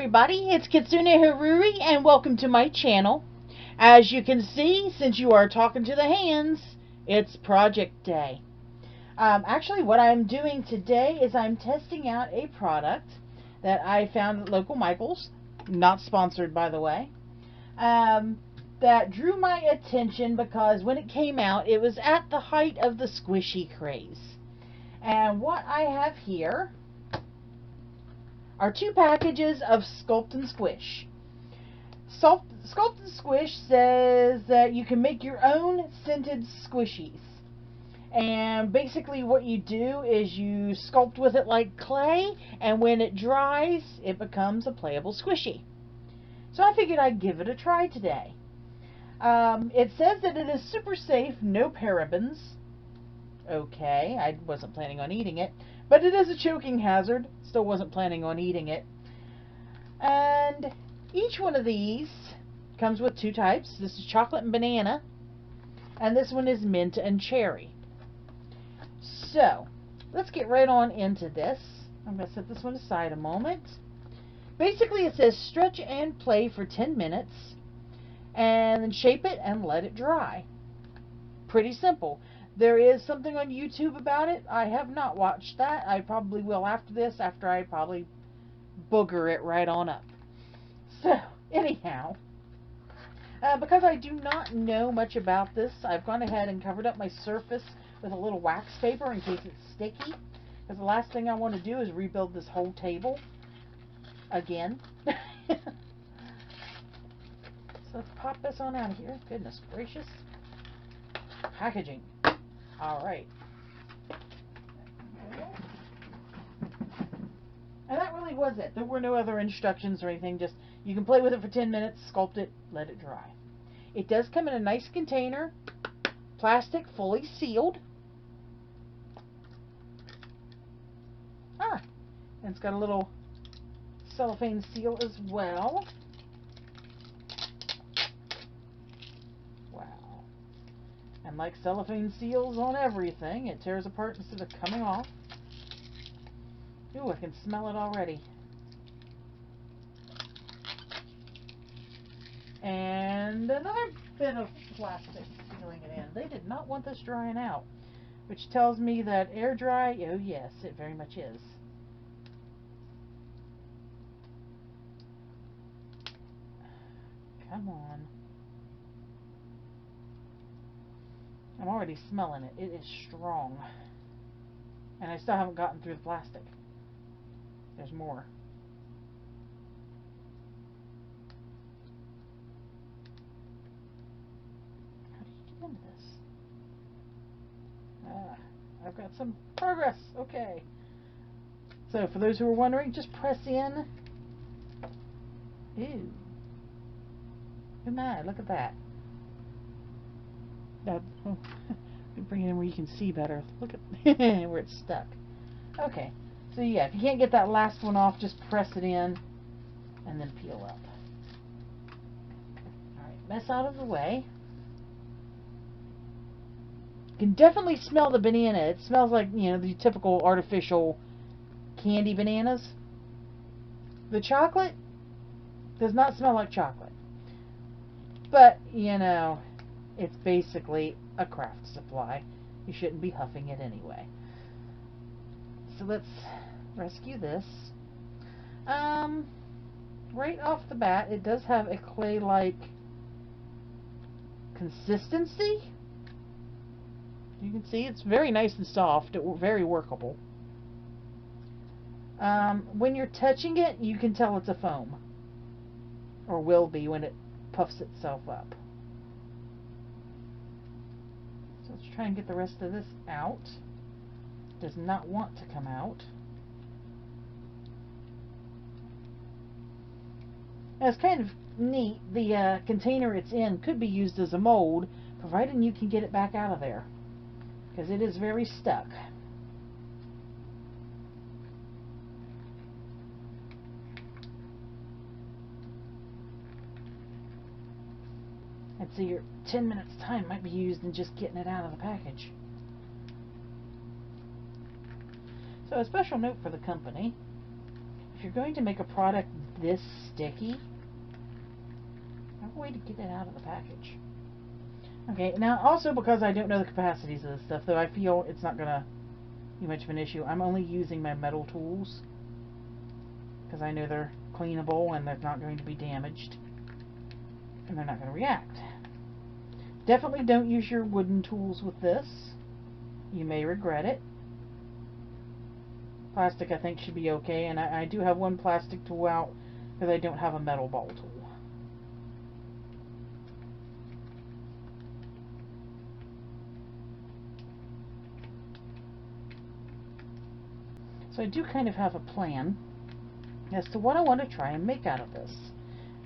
everybody, it's Kitsune Haruri and welcome to my channel. As you can see, since you are talking to the hands, it's project day. Actually, what I'm doing today is I'm testing out a product that I found at local Michael's, not sponsored by the way, that drew my attention because when it came out, it was at the height of the squishy craze. And what I have here are two packages of Sculpt and Squish. Sculpt and Squish says that you can make your own scented squishies. And basically what you do is you sculpt with it like clay, and when it dries, it becomes a playable squishy. So I figured I'd give it a try today. It says that it is super safe, no parabens. Okay, I wasn't planning on eating it, but it is a choking hazard. Still wasn't planning on eating it. And each one of these comes with two types. This is chocolate and banana, and this one is mint and cherry. So, let's get right on into this. I'm going to set this one aside a moment. Basically, it says stretch and play for 10 minutes, and then shape it and let it dry. Pretty simple. There is something on YouTube about it. I have not watched that. I probably will after this, after I probably booger it right on up. So, anyhow, because I do not know much about this, I've gone ahead and covered up my surface with a little wax paper in case it's sticky. Because the last thing I want to do is rebuild this whole table again. So let's pop this on out of here. Goodness gracious. Packaging. Alright. And that really was it. There were no other instructions or anything. Just, you can play with it for 10 minutes, sculpt it, let it dry. It does come in a nice container. Plastic, fully sealed. And it's got a little cellophane seal as well. Wow. And like cellophane seals on everything, it tears apart instead of coming off. Ooh, I can smell it already. And another bit of plastic sealing it in. They did not want this drying out, which tells me that air dry, oh yes, it very much is. Come on. I'm already smelling it. It is strong. And I still haven't gotten through the plastic. There's more. How do you get into this? I've got some progress. Okay. So for those who are wondering, just press in. Ew. Oh my, look at that. Bring it in where you can see better. Look at where it's stuck. Okay. So yeah, if you can't get that last one off, just press it in and then peel up. Alright, mess out of the way. You can definitely smell the banana. It smells like, you know, the typical artificial candy bananas. The chocolate does not smell like chocolate. But, you know, it's basically a craft supply. You shouldn't be huffing it anyway. So let's rescue this. Right off the bat, it does have a clay-like consistency. You can see it's very nice and soft, very workable. When you're touching it, you can tell it's a foam. Or will be when it puffs itself up. So let's try and get the rest of this out. Does not want to come out. Now it's kind of neat. The container it's in could be used as a mold, provided you can get it back out of there, because it is very stuck. And so your 10 minutes time might be used in just getting it out of the package. So a special note for the company: if you're going to make a product this sticky. I have a way to get it out of the package. Okay, now also because I don't know the capacities of this stuff, though I feel it's not going to be much of an issue, I'm only using my metal tools because I know they're cleanable and they're not going to be damaged and they're not going to react. Definitely don't use your wooden tools with this. You may regret it. Plastic I think should be okay, and I do have one plastic tool out because I don't have a metal ball tool. So I do kind of have a plan as to what I want to try and make out of this.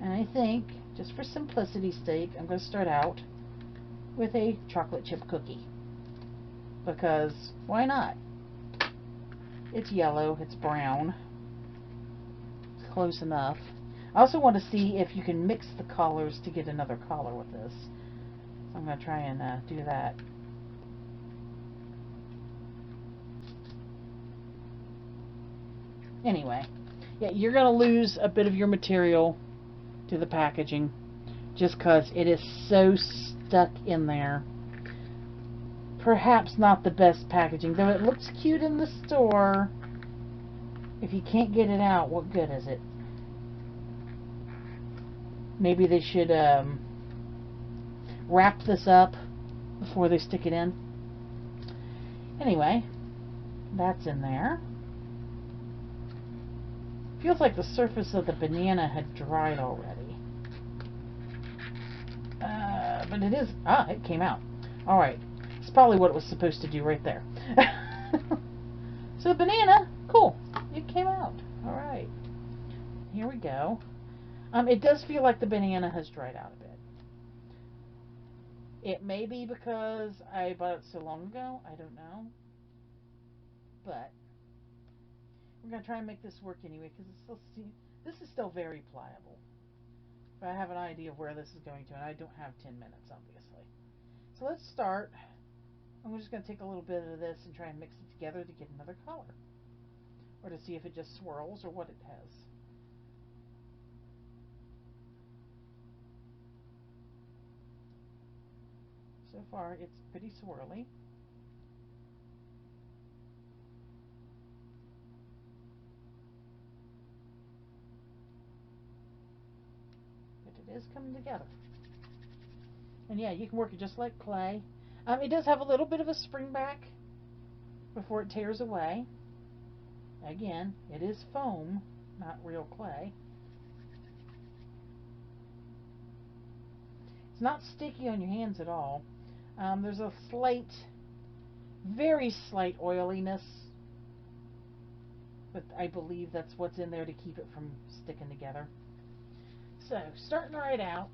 And I think, just for simplicity's sake, I'm going to start out with a chocolate chip cookie. Because, why not? It's yellow, it's brown, it's close enough. I also want to see if you can mix the colors to get another color with this. So I'm going to try and do that. Anyway, yeah, you're going to lose a bit of your material to the packaging just because it is so stuck in there. Perhaps not the best packaging, though it looks cute in the store. If you can't get it out, what good is it? Maybe they should wrap this up before they stick it in. Anyway, that's in there. Feels like the surface of the banana had dried already. But it is... Ah, it came out. Alright. It's probably what it was supposed to do right there. So the banana, cool. It came out. Alright. Here we go. It does feel like the banana has dried out a bit. It may be because I bought it so long ago. I don't know. But we're going to try and make this work anyway, because this is still very pliable. But I have an idea of where this is going to, and I don't have 10 minutes, obviously. So let's start. I'm just going to take a little bit of this and try and mix it together to get another color. Or to see if it just swirls or what it has. So far, it's pretty swirly. It is coming together. And yeah, you can work it just like clay. It does have a little bit of a spring back before it tears away. Again, it is foam, not real clay. It's not sticky on your hands at all. There's a slight, very slight oiliness, but I believe that's what's in there to keep it from sticking together. So, starting right out,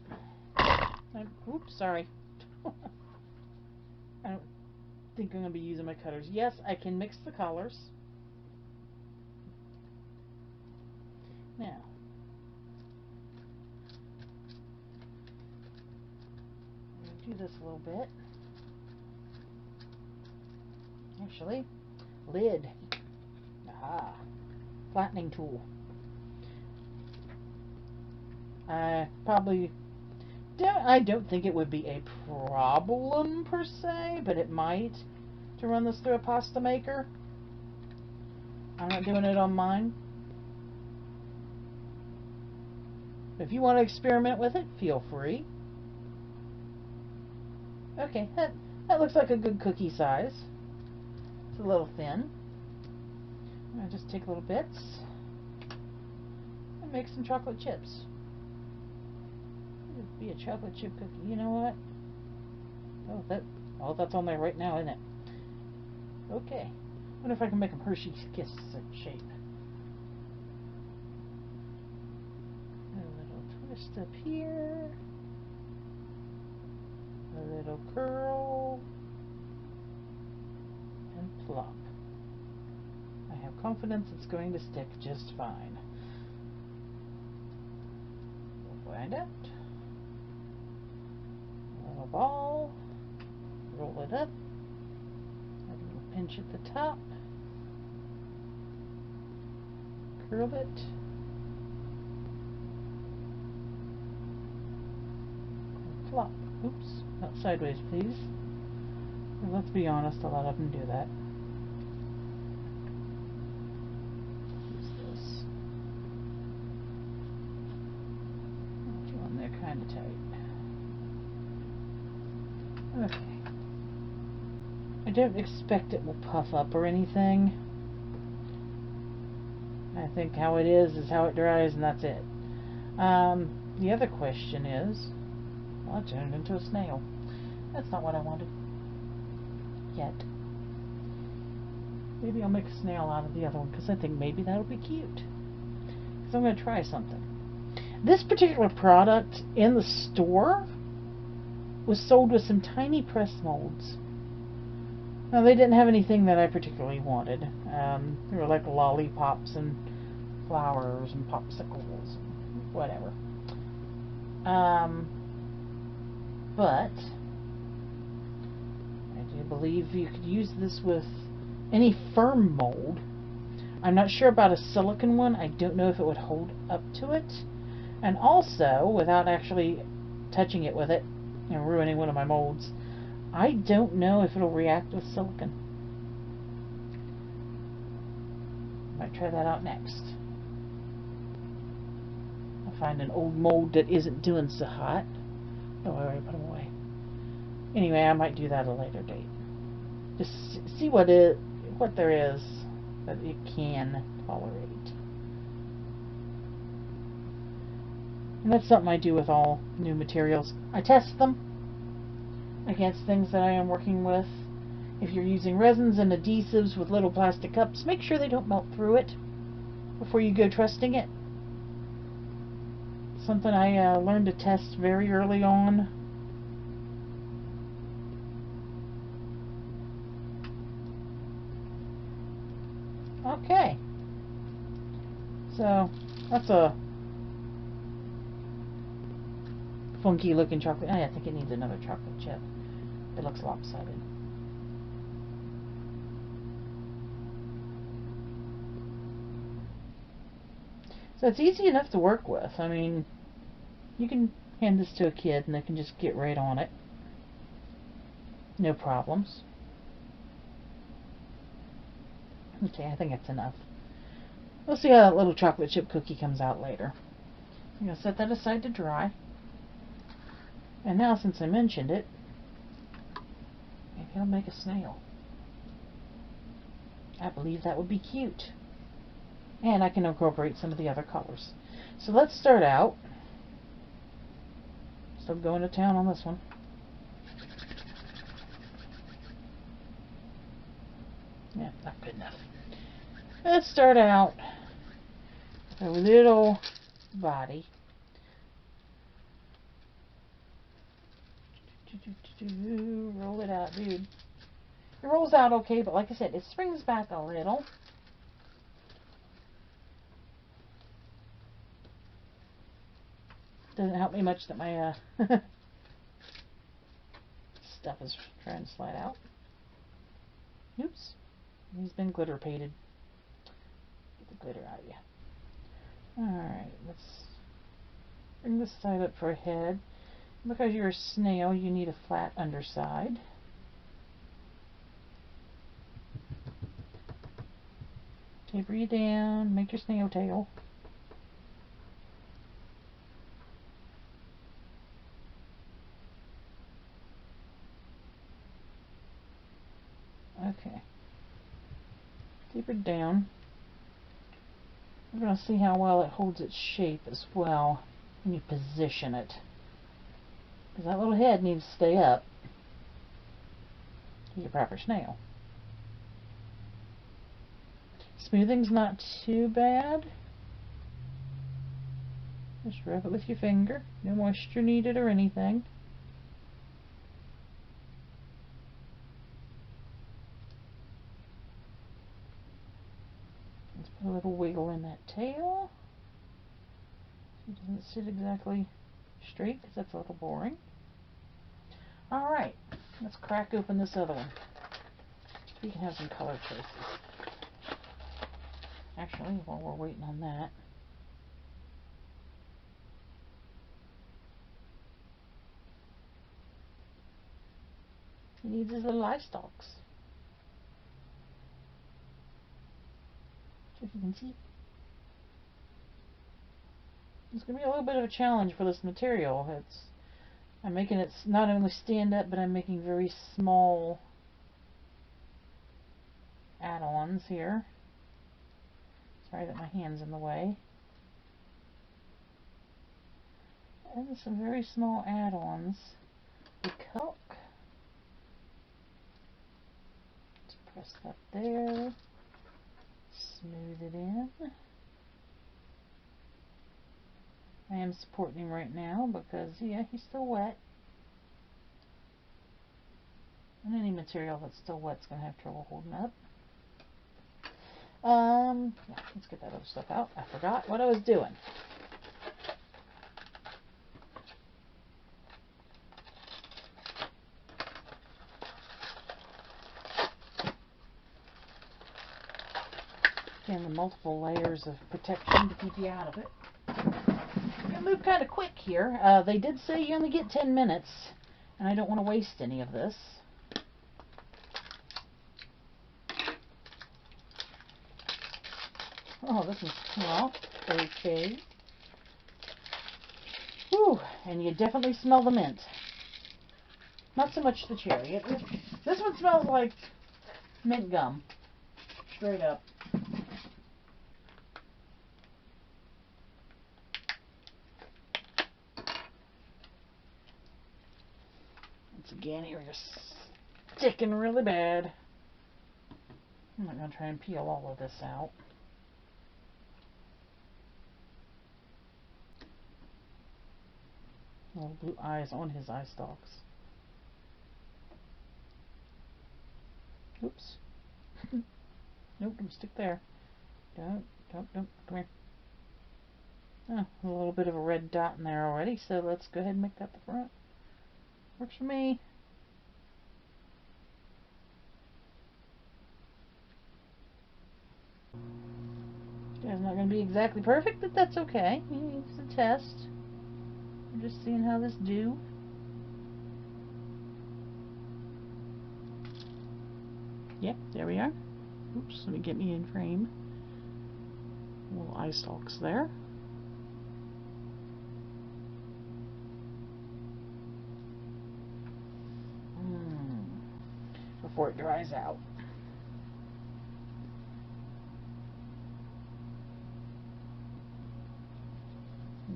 oops, sorry. I don't think I'm going to be using my cutters. Yes, I can mix the colors. Now, I'm going to do this a little bit. Actually, lid. Aha. Flattening tool. I don't think it would be a problem per se, but it might to run this through a pasta maker. I'm not doing it on mine. If you want to experiment with it, feel free. Okay, that looks like a good cookie size. It's a little thin. I'm going to just take little bits and make some chocolate chips. It'd be a chocolate chip cookie. You know what? Oh, that's on there right now, isn't it? Okay. I wonder if I can make them Hershey Kiss shape. A little twist up here. A little curl. And plop. I have confidence it's going to stick just fine. We'll find out. A ball, roll it up, a little pinch at the top, curl it, flop. Oops, not sideways, please. Let's be honest, a lot of them do that. Use this. One there kind of tight. Okay. I don't expect it will puff up or anything. I think how it is how it dries, and that's it. The other question is, well, I turned into a snail. That's not what I wanted. Yet. Maybe I'll make a snail out of the other one, because I think maybe that'll be cute. Because I'm going to try something. This particular product in the store was sold with some tiny press molds. Now, they didn't have anything that I particularly wanted. They were like lollipops and flowers and popsicles and whatever. But I do believe you could use this with any firm mold. I'm not sure about a silicone one. I don't know if it would hold up to it. And also, without actually touching it with it and ruining one of my molds, I don't know if it'll react with silicone. Might try that out next. I'll find an old mold that isn't doing so hot. Oh, I already put them away. Anyway, I might do that at a later date. Just see what there is that it can tolerate. And that's something I do with all new materials. I test them against things that I am working with. If you're using resins and adhesives with little plastic cups, make sure they don't melt through it before you go trusting it. Something I learned to test very early on. Okay. So, that's a funky looking chocolate. I think it needs another chocolate chip. It looks lopsided. So it's easy enough to work with. I mean, you can hand this to a kid and they can just get right on it. No problems. Okay, I think that's enough. We'll see how that little chocolate chip cookie comes out later. I'm going to set that aside to dry. And now, since I mentioned it, maybe I'll make a snail. I believe that would be cute. And I can incorporate some of the other colors. So let's start out. Still going to town on this one. Yeah, not good enough. Let's start out with a little body. Roll it out, dude. It rolls out okay, but like I said, it springs back a little. Doesn't help me much that my stuff is trying to slide out. Oops. He's been glitter painted. Get the glitter out of you. Alright, let's bring this side up for a head. Because you're a snail, you need a flat underside. Taper you down, make your snail tail. Okay. Tapered down. We're going to see how well it holds its shape as well when you position it. Because that little head needs to stay up to get a proper snail. Smoothing's not too bad. Just rub it with your finger. No moisture needed or anything. Let's put a little wiggle in that tail. It doesn't sit exactly straight because that's a little boring. Alright, let's crack open this other one. We can have some color choices. Actually, while we're waiting on that, He needs his little eye stalks. So if you can see. It's going to be a little bit of a challenge for this material. I'm making it not only stand up, but I'm making very small add-ons here. Sorry that my hand's in the way. And some very small add-ons. The cup. Let's press that there. Smooth it in. I am supporting him right now because, yeah, he's still wet. And any material that's still wet is going to have trouble holding up. Yeah, let's get that other stuff out. I forgot what I was doing. Again, the multiple layers of protection to keep you out of it. I'm going to move kind of quick here. They did say you only get 10 minutes, and I don't want to waste any of this. Oh, this is small. Okay. Whew, and you definitely smell the mint. Not so much the cherry. This one smells like mint gum. Straight up. Once again, here you're sticking really bad. I'm not going to try and peel all of this out. Little blue eyes on his eye stalks. Oops. Nope, don't stick there. Don't, come here. Oh, a little bit of a red dot in there already, so let's go ahead and make that the front. Works for me. It's not going to be exactly perfect, but that's okay. It's a test. I'm just seeing how this do. Yep, there we are. Oops, let me get me in frame. Little eye stalks there. Before it dries out.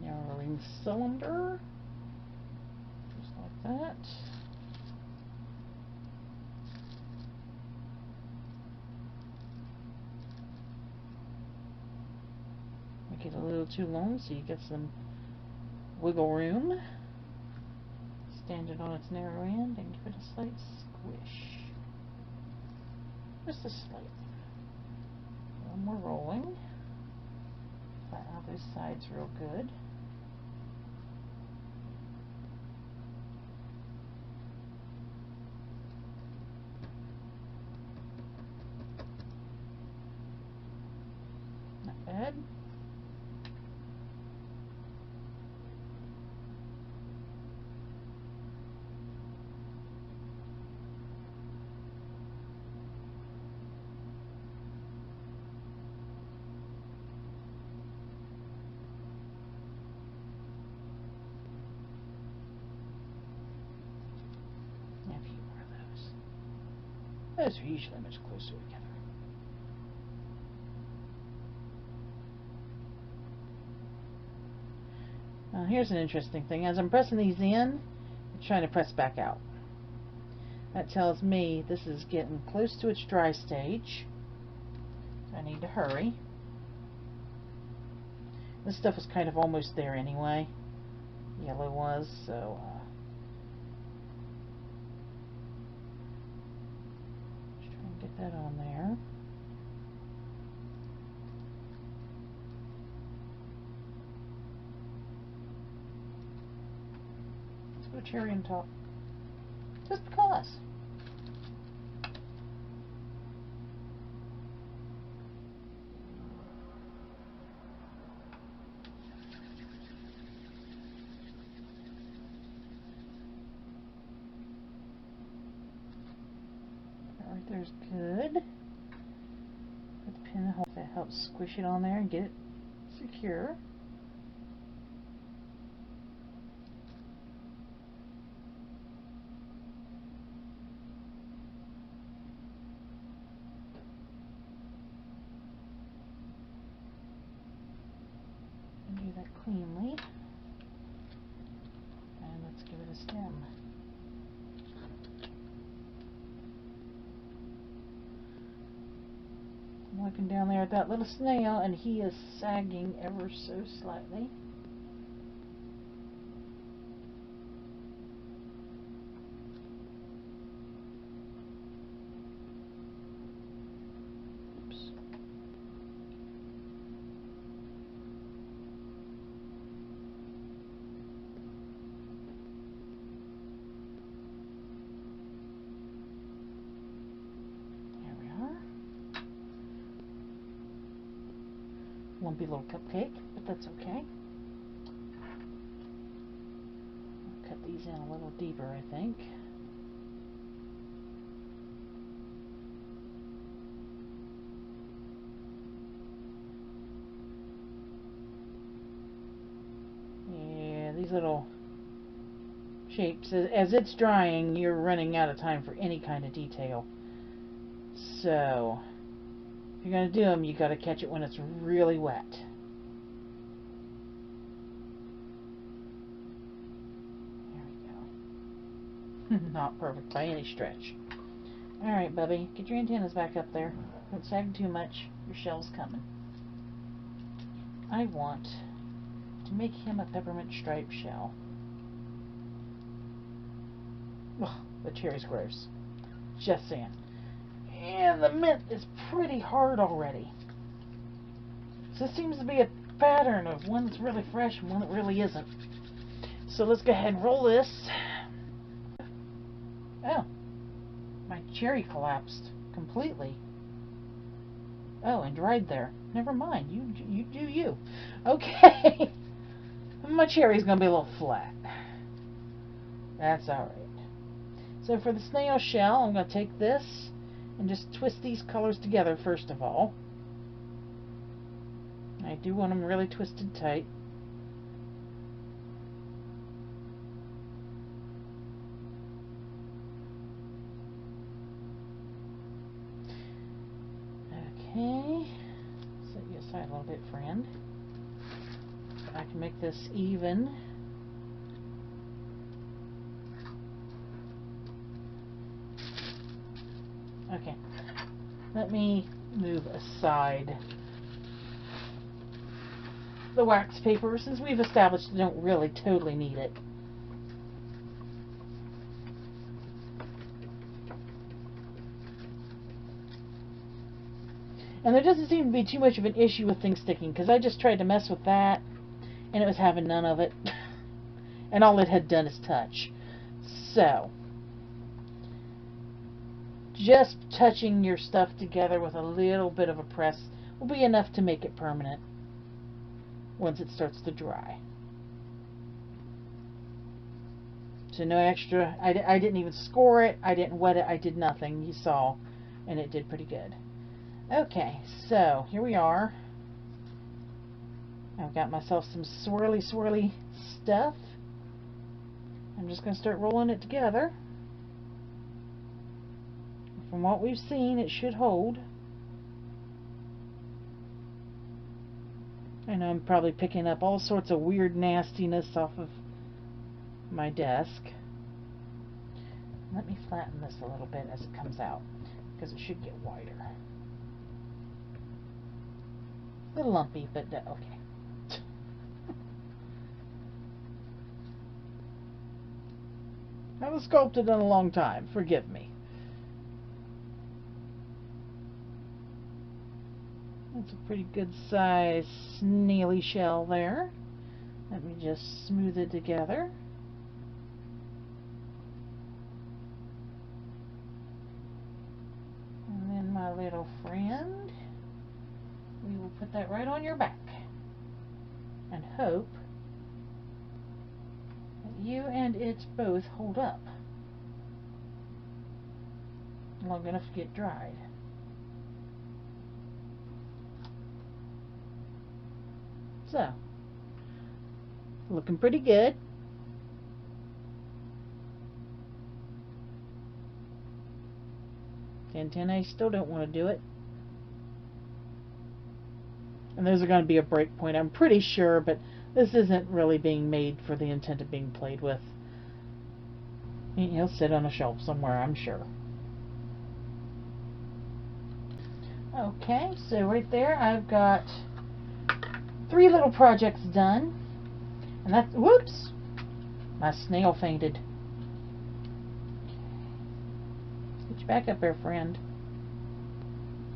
Narrowing cylinder. Just like that. Make it a little too long so you get some wiggle room. Stand it on its narrow end and give it a slight squish. Just a slight. One more rolling. Flatten out those sides real good. Not bad. Those are usually much closer together. Now here's an interesting thing. As I'm pressing these in, it's trying to press back out. That tells me this is getting close to its dry stage. So I need to hurry. This stuff was kind of almost there anyway. Yellow was, so get that on there. Let's put a cherry on top. Just because. There's good. Put the pinhole that helps squish it on there and get it secure. And do that cleanly. And let's give it a stem. I'm looking down there at that little snail, and he is sagging ever so slightly. Oops. Lumpy little cupcake, but that's okay. I'll cut these in a little deeper, I think. Yeah, these little shapes, as it's drying, you're running out of time for any kind of detail. So if you're going to do them, you got to catch it when it's really wet. There we go. Not perfect by any stretch. Alright, Bubby, get your antennas back up there. Don't sag too much. Your shell's coming. I want to make him a peppermint striped shell. Ugh, the cherry's gross. Just saying. And the mint is pretty hard already. So this seems to be a pattern of one that's really fresh and one that really isn't. So let's go ahead and roll this. Oh, my cherry collapsed completely. Oh, and dried there. Never mind. You do you. Okay. My cherry's going to be a little flat. That's alright. So for the snail shell, I'm going to take this and just twist these colors together first of all. I do want them really twisted tight. Okay, set you aside a little bit, friend. I can make this even. Okay, let me move aside the wax paper since we've established we don't really totally need it. And there doesn't seem to be too much of an issue with things sticking, because I just tried to mess with that and it was having none of it. And all it had done is touch. So just touching your stuff together with a little bit of a press will be enough to make it permanent once it starts to dry. So no extra, I didn't even score it, I didn't wet it, I did nothing, you saw, and it did pretty good. Okay, so here we are. I've got myself some swirly stuff. I'm just going to start rolling it together. From what we've seen, it should hold. I know I'm probably picking up all sorts of weird nastiness off of my desk. Let me flatten this a little bit as it comes out, because it should get wider. A little lumpy, but okay. I haven't sculpted in a long time, forgive me. That's a pretty good size snaily shell there. Let me just smooth it together. And then my little friend, we will put that right on your back and hope that you and it both hold up. long enough to get dried. So, looking pretty good. I still don't want to do it. And those are going to be a break point, I'm pretty sure, but this isn't really being made for the intent of being played with. He'll sit on a shelf somewhere, I'm sure. Okay, so right there I've got 3 little projects done. And that's, whoops, my snail fainted. Get you back up there, friend.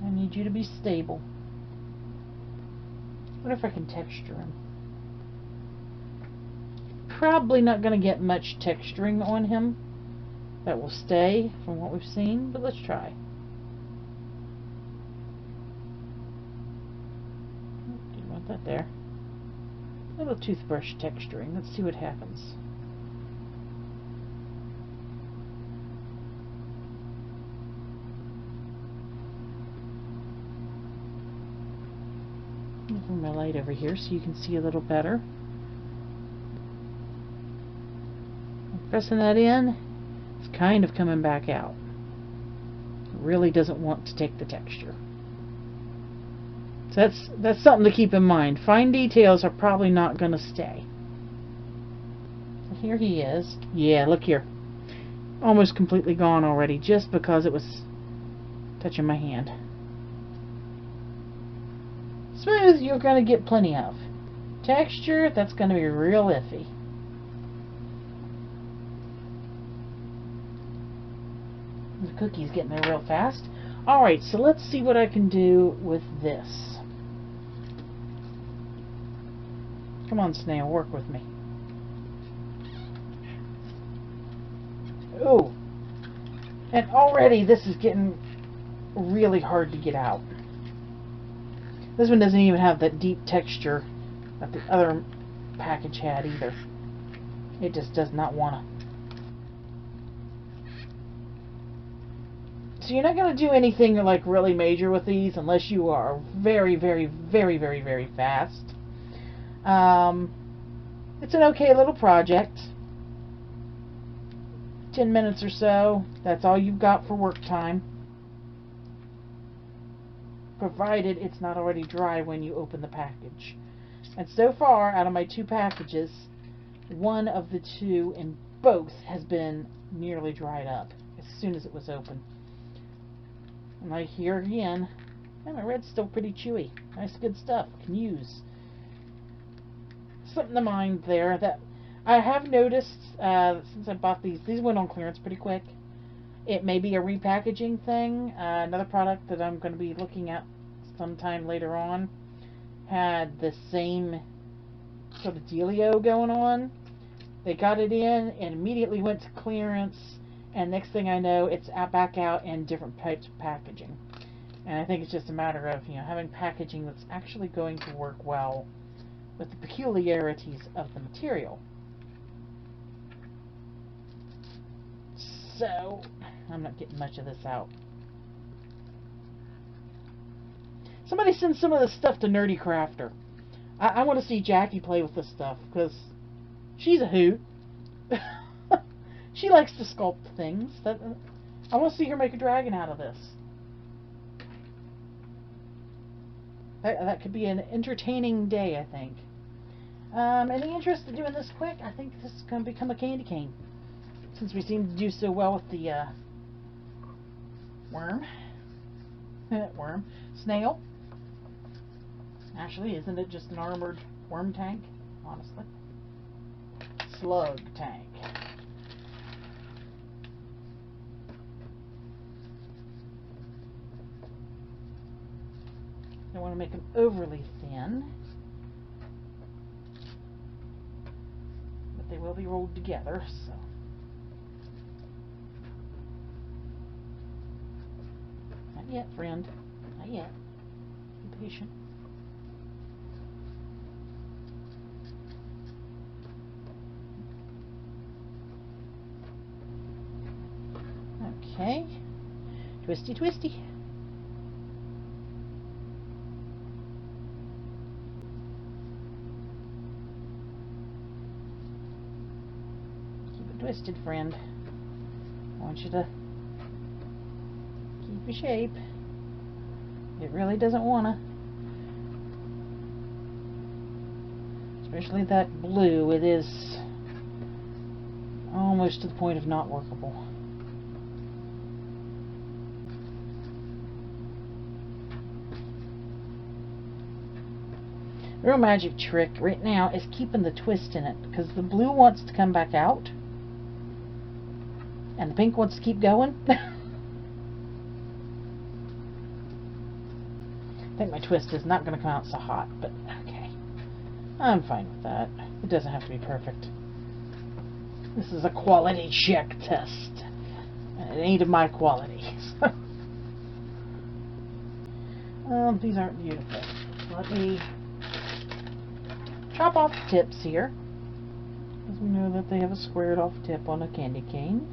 I need you to be stable. I wonder if I can texture him. Probably not going to get much texturing on him that will stay from what we've seen, but let's try. Didn't want that there. A little toothbrush texturing. Let's see what happens. Bring my light over here so you can see a little better. I'm pressing that in. It's kind of coming back out. It really doesn't want to take the texture. So that's something to keep in mind. Fine details are probably not going to stay. So here he is. Yeah, look here. Almost completely gone already just because it was touching my hand. Smooth, you're going to get plenty of. Texture, that's going to be real iffy. The cookie's getting there real fast. Alright, so let's see what I can do with this. Come on, Snail, work with me. Oh, and already this is getting really hard to get out. This one doesn't even have that deep texture that the other package had either. It just does not want to. So you're not going to do anything like really major with these unless you are very, very, very, very, very fast. It's an okay little project. 10 minutes or so. That's all you've got for work time. Provided it's not already dry when you open the package. And so far, out of my 2 packages, one of the 2 in both has been nearly dried up as soon as it was open. And like here again, and my red's still pretty chewy. Nice, good stuff. Can use. Something to mind there that I have noticed since I bought these went on clearance pretty quick. It may be a repackaging thing. Another product that I'm going to be looking at sometime later on had the same sort of dealio going on. They got it in and immediately went to clearance, and next thing I know, it's back out in different types of packaging. And I think it's just a matter of, you know, having packaging that's actually going to work well with the peculiarities of the material. So, I'm not getting much of this out. Somebody send some of this stuff to Nerdy Crafter. I want to see Jackie play with this stuff, because she's a hoot. She likes to sculpt things. I want to see her make a dragon out of this. That could be an entertaining day, I think. Any interest in doing this quick? I think this is going to become a candy cane, since we seem to do so well with the snail. Actually, isn't it just an armored worm tank? Honestly. Slug tank. I want to make them overly thin, but they will be rolled together, so. Not yet, friend. Not yet. Be patient. Okay. Twisty, twisty. Keep it twisted, friend. I want you to keep your shape. It really doesn't want to. Especially that blue, it is almost to the point of not workable. The real magic trick right now is keeping the twist in it, because the blue wants to come back out and the pink wants to keep going. I think my twist is not going to come out so hot, but okay. I'm fine with that. It doesn't have to be perfect. This is a quality check test. And it ain't of my quality. These aren't beautiful. Let me chop off the tips here, because we know that they have a squared off tip on a candy cane.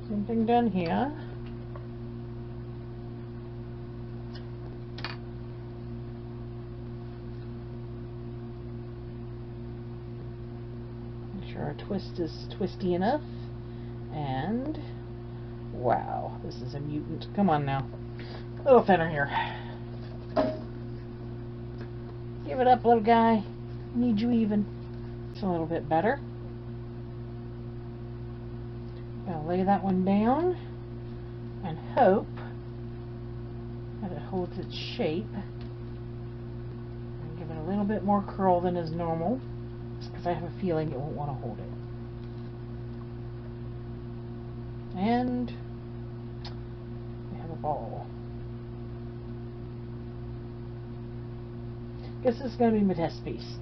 Same thing done here. Make sure our twist is twisty enough. And wow, this is a mutant. Come on now. A little thinner here. Give it up, little guy. Need you even. It's a little bit better. Gonna lay that one down and hope that it holds its shape. And give it a little bit more curl than is normal, because I have a feeling it won't want to hold it. And we have a ball. Guess this is going to be my test piece.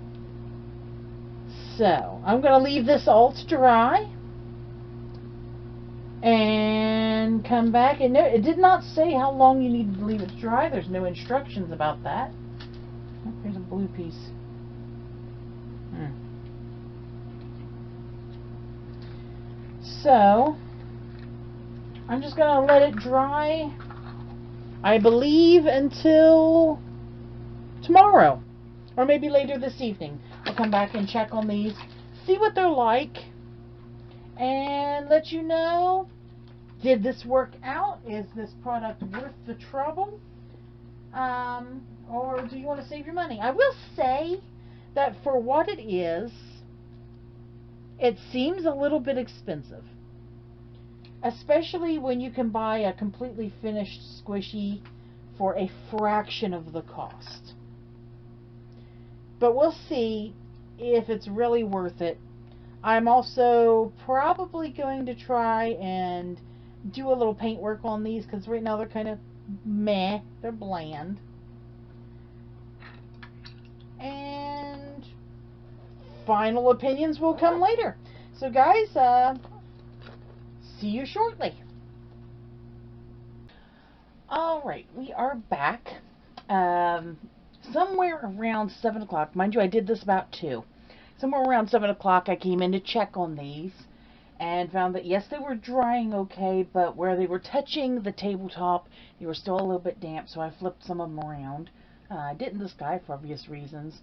So I'm going to leave this all to dry and come back. And no, it did not say how long you needed to leave it to dry. There's no instructions about that. Oh, here's a blue piece. So I'm just going to let it dry, I believe, until tomorrow. Or maybe later this evening. I'll come back and check on these, see what they're like, and let you know, did this work out? Is this product worth the trouble? Or do you want to save your money? I will say that for what it is, it seems a little bit expensive. Especially when you can buy a completely finished squishy for a fraction of the cost. But we'll see if it's really worth it. I'm also probably going to try and do a little paint work on these, because right now they're kind of meh. They're bland. And final opinions will come later. So guys, see you shortly. Alright, we are back. Somewhere around 7 o'clock. Mind you, I did this about 2. Somewhere around 7 o'clock I came in to check on these and found that yes, they were drying okay, but where they were touching the tabletop, they were still a little bit damp, so I flipped some of them around. I didn't this guy for obvious reasons.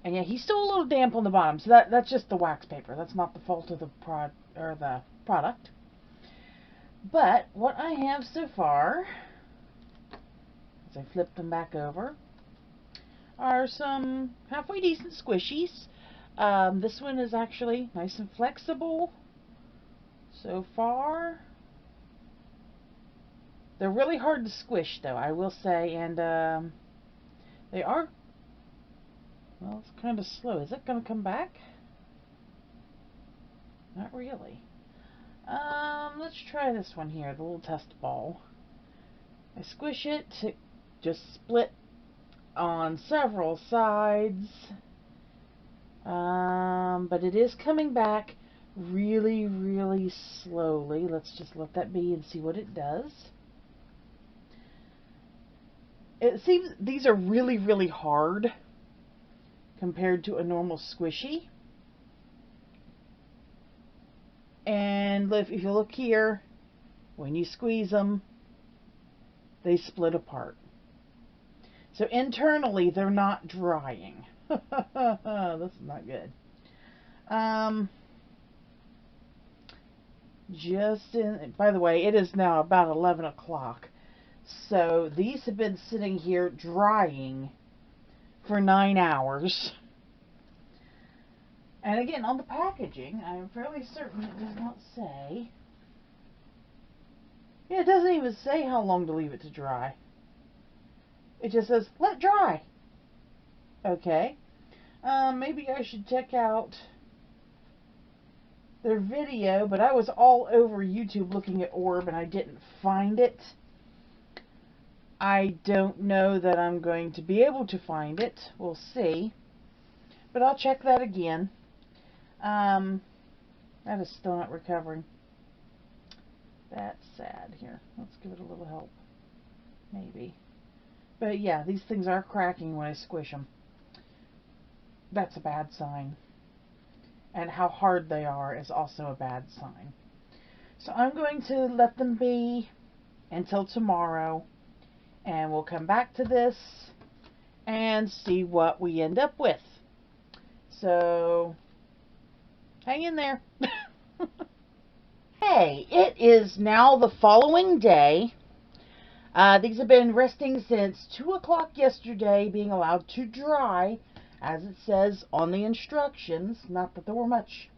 And yeah, he's still a little damp on the bottom, so that's just the wax paper. That's not the fault of the product. But what I have so far, as I flip them back over, are some halfway decent squishies. This one is actually nice and flexible so far. They're really hard to squish, though, I will say, and they are, well, it's kind of slow. Is it going to come back? Not really. Let's try this one here, the little test ball. I squish it to just split on several sides, but it is coming back really, really slowly. Let's just let that be and see what it does. It seems these are really, really hard compared to a normal squishy. And if you look here, when you squeeze them, they split apart. So internally, they're not drying. This is not good. By the way, it is now about 11 o'clock. So these have been sitting here drying for 9 hours. And again, on the packaging, I am fairly certain it does not say. Yeah, it doesn't even say how long to leave it to dry. It just says, let dry. Okay. Maybe I should check out their video, but I was all over YouTube looking at orb and I didn't find it. I don't know that I'm going to be able to find it. We'll see. But I'll check that again. That is still not recovering. That's sad. Here, let's give it a little help. Maybe. But yeah, these things are cracking when I squish them. That's a bad sign. And how hard they are is also a bad sign. So I'm going to let them be until tomorrow. And we'll come back to this and see what we end up with. So, hang in there. Hey, it is now the following day. These have been resting since 2 o'clock yesterday, being allowed to dry, as it says on the instructions. Not that there were much.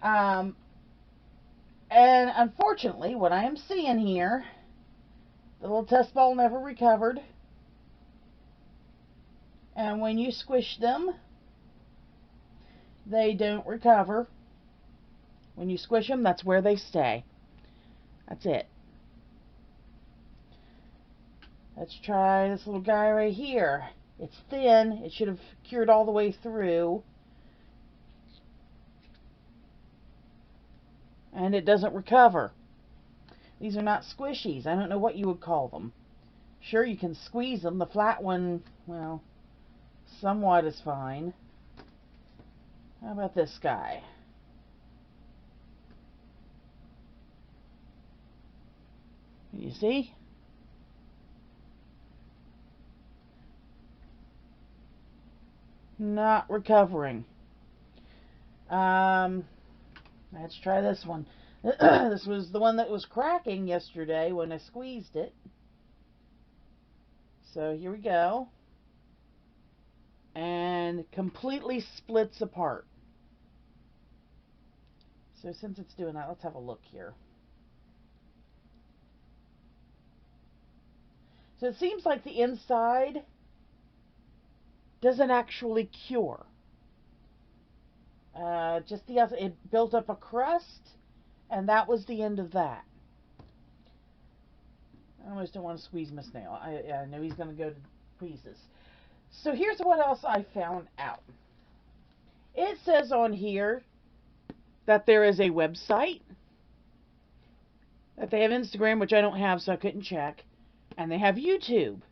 And unfortunately, what I am seeing here, the little test ball never recovered. And when you squish them, they don't recover. When you squish them, that's where they stay. That's it. Let's try this little guy right here. It's thin. It should have cured all the way through. And it doesn't recover. These are not squishies. I don't know what you would call them. Sure, you can squeeze them. The flat one, well, somewhat is fine. How about this guy? You see? Not recovering. Let's try this one. This was the one that was cracking yesterday when I squeezed it. So here we go. And completely splits apart. So since it's doing that, let's have a look here. So it seems like the inside doesn't actually cure. Just the outside, it built up a crust, and that was the end of that. I almost don't want to squeeze my snail. I know he's going to go to pieces. So here's what else I found out. It says on here that there is a website, that they have Instagram, which I don't have, so I couldn't check, and they have YouTube.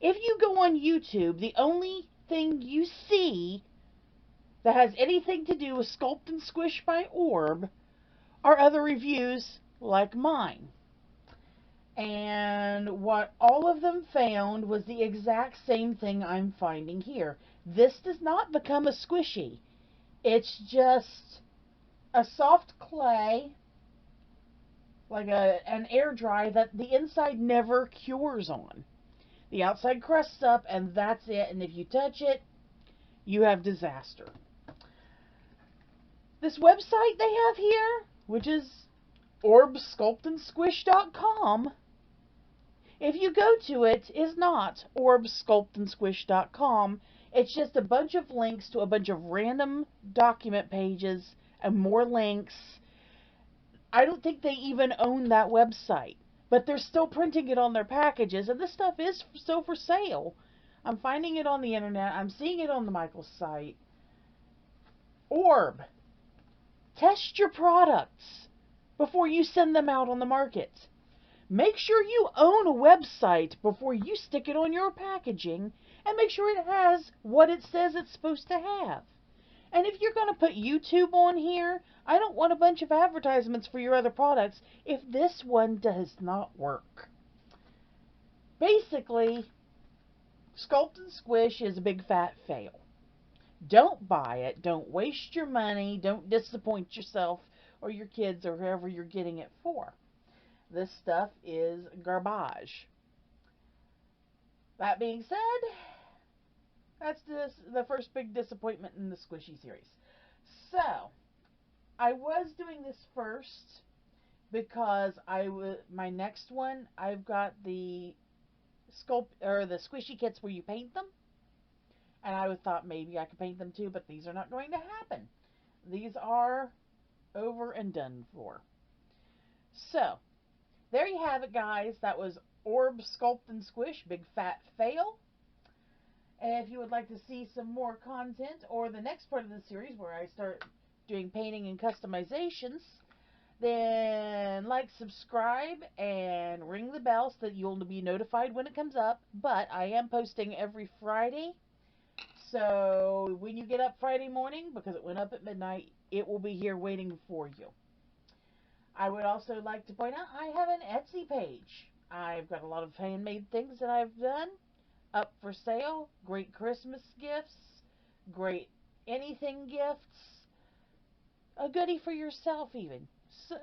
If you go on YouTube, the only thing you see that has anything to do with Sculpt and Squish by Orb are other reviews like mine. And what all of them found was the exact same thing I'm finding here. This does not become a squishy. It's just a soft clay, like an air dry that the inside never cures on. The outside crusts up and that's it. And if you touch it, you have disaster. This website they have here, which is orbsculptandsquish.com, if you go to it, is not orbsculptandsquish.com. It's just a bunch of links to a bunch of random document pages and more links. I don't think they even own that website, but they're still printing it on their packages, and this stuff is still for sale. I'm finding it on the internet. I'm seeing it on the Michaels site. Orb. Test your products before you send them out on the market. Make sure you own a website before you stick it on your packaging, and make sure it has what it says it's supposed to have. And if you're going to put YouTube on here, I don't want a bunch of advertisements for your other products if this one does not work. Basically, Sculpt and Squish is a big fat fail. Don't buy it. Don't waste your money. Don't disappoint yourself or your kids or whoever you're getting it for. This stuff is garbage. That being said, that's the first big disappointment in the Squishy series. So, I was doing this first because my next one, I've got the Sculpt or the Squishy kits where you paint them. And I thought maybe I could paint them too, but these are not going to happen. These are over and done for. So, there you have it, guys. That was Orb, Sculpt, and Squish, big fat fail. And if you would like to see some more content or the next part of the series where I start doing painting and customizations, then like, subscribe, and ring the bell so that you'll be notified when it comes up. But I am posting every Friday. So when you get up Friday morning, because it went up at midnight, it will be here waiting for you. I would also like to point out I have an Etsy page. I've got a lot of handmade things that I've done up for sale. Great Christmas gifts, great anything gifts, a goodie for yourself even. So,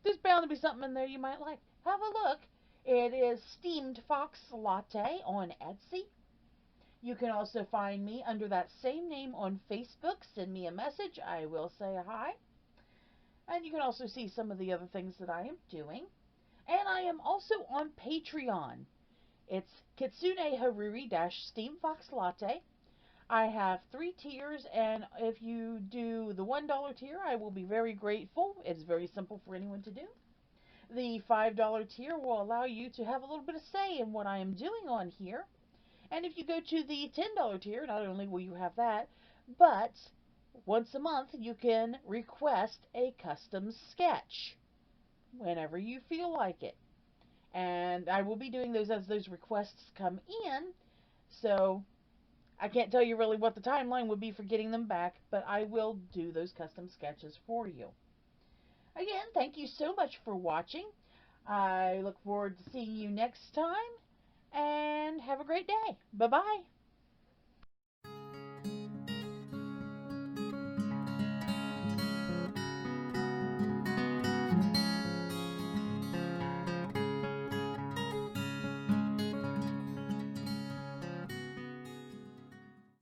there's bound to be something in there you might like. Have a look. It is Steamed Fox Latte on Etsy. You can also find me under that same name on Facebook. Send me a message. I will say hi. And you can also see some of the other things that I am doing. And I am also on Patreon. It's Kitsune Haruri Steam Fox Latte. I have 3 tiers, and if you do the $1 tier, I will be very grateful. It's very simple for anyone to do. The $5 tier will allow you to have a little bit of say in what I am doing on here. And if you go to the $10 tier, not only will you have that, but once a month you can request a custom sketch whenever you feel like it. And I will be doing those as those requests come in. So I can't tell you really what the timeline would be for getting them back, but I will do those custom sketches for you. Again, thank you so much for watching. I look forward to seeing you next time. And have a great day. Bye-bye.